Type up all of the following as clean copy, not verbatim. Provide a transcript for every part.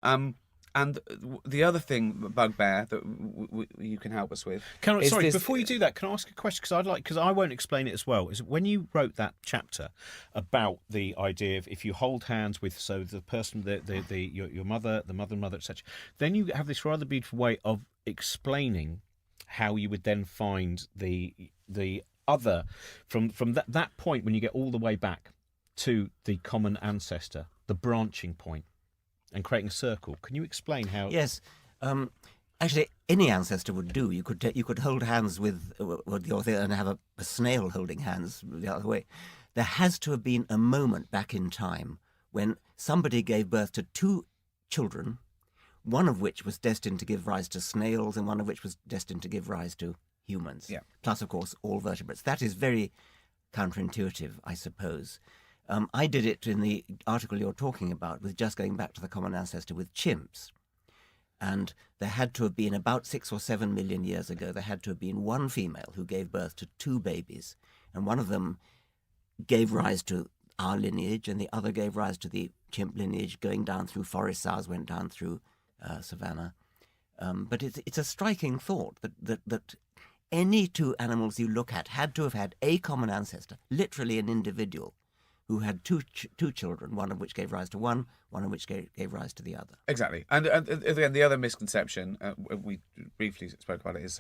And the other bugbear that you can help us with. Sorry, before you do that, can I ask a question? Because I won't explain it as well. Is when you wrote that chapter about the idea of if you hold hands with the person, your mother, the mother, etc., then you have this rather beautiful way of explaining how you would then find the other from that point when you get all the way back to the common ancestor, the branching point, and creating a circle. Can you explain how? Yes. Actually, any ancestor would do. You could hold hands with your thing and have a snail holding hands the other way. There has to have been a moment back in time when somebody gave birth to two children, one of which was destined to give rise to snails and one of which was destined to give rise to humans. Yeah. Plus, of course, all vertebrates. That is very counterintuitive, I suppose. I did it in the article you're talking about, with just going back to the common ancestor with chimps. And there had to have been, about 6 or 7 million years ago, there had to have been one female who gave birth to 2 babies. And one of them gave rise to our lineage, and the other gave rise to the chimp lineage, going down through forests. Ours went down through savannah. But it's a striking thought that any 2 animals you look at had to have had a common ancestor, literally an individual, who had two children, one of which gave rise to one of which gave rise to the other. Exactly. And again, the other misconception, we briefly spoke about it, is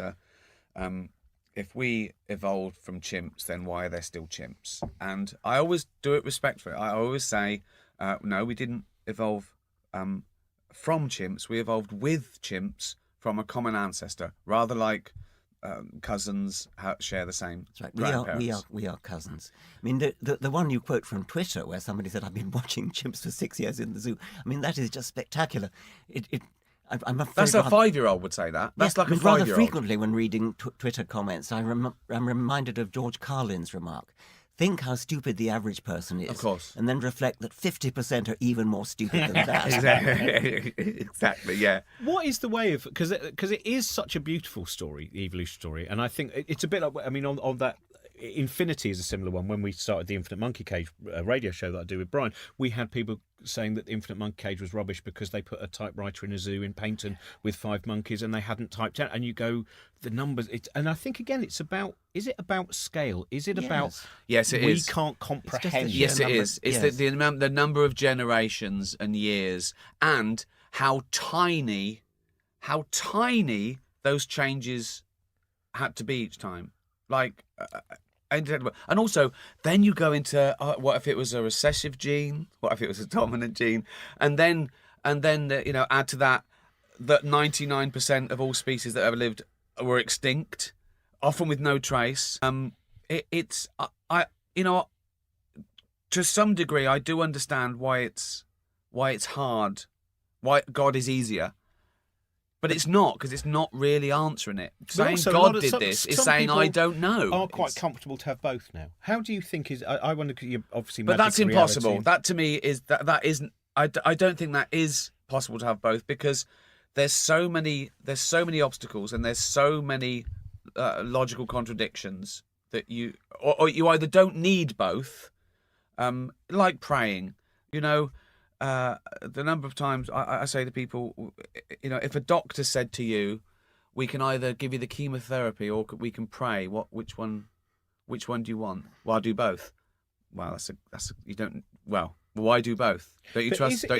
if we evolved from chimps, then why are there still chimps? And I always do it respectfully. I always say, no, we didn't evolve from chimps. We evolved with chimps from a common ancestor, rather like cousins share the same. That's right. We are cousins. I mean, the one you quote from Twitter, where somebody said, "I've been watching chimps for 6 years in the zoo." I mean, that is just spectacular. I'm afraid that's a 5-year-old would say that. That's like a 5-year-old. Rather frequently, when reading Twitter comments, I'm reminded of George Carlin's remark: "Think how stupid the average person is, of course, and then reflect that 50% are even more stupid than that." Exactly. Yeah. What is the way of, because it is such a beautiful story, the evolution story, and I think it's a bit like, I mean, on that. Infinity is a similar one. When we started the Infinite Monkey Cage radio show that I do with Brian, we had people saying that the Infinite Monkey Cage was rubbish because they put a typewriter in a zoo in Paynton with 5 monkeys and they hadn't typed out. And you go, the numbers. And I think again, is it about scale? Is it about? Yes, it is. We can't comprehend. Yes, it is. It's the number of generations and years, and how tiny those changes had to be each time. Like. And also, then you go into what if it was a recessive gene? What if it was a dominant gene? And then add to that 99% of all species that ever lived were extinct, often with no trace. To some degree, I do understand why it's hard, why God is easier. But it's not, because it's not really answering it. Saying God did this is saying I don't know. Are quite comfortable to have both now. How do you think is? I wonder. You obviously. But that's impossible. That to me is that isn't. I don't think that is possible to have both, because there's so many obstacles and there's so many logical contradictions that you either don't need both, like praying, the number of times I say to people, if a doctor said to you, we can either give you the chemotherapy or we can pray, which one do you want? Well, I'll do both. Well, you don't. Well, why do both? Don't you trust God?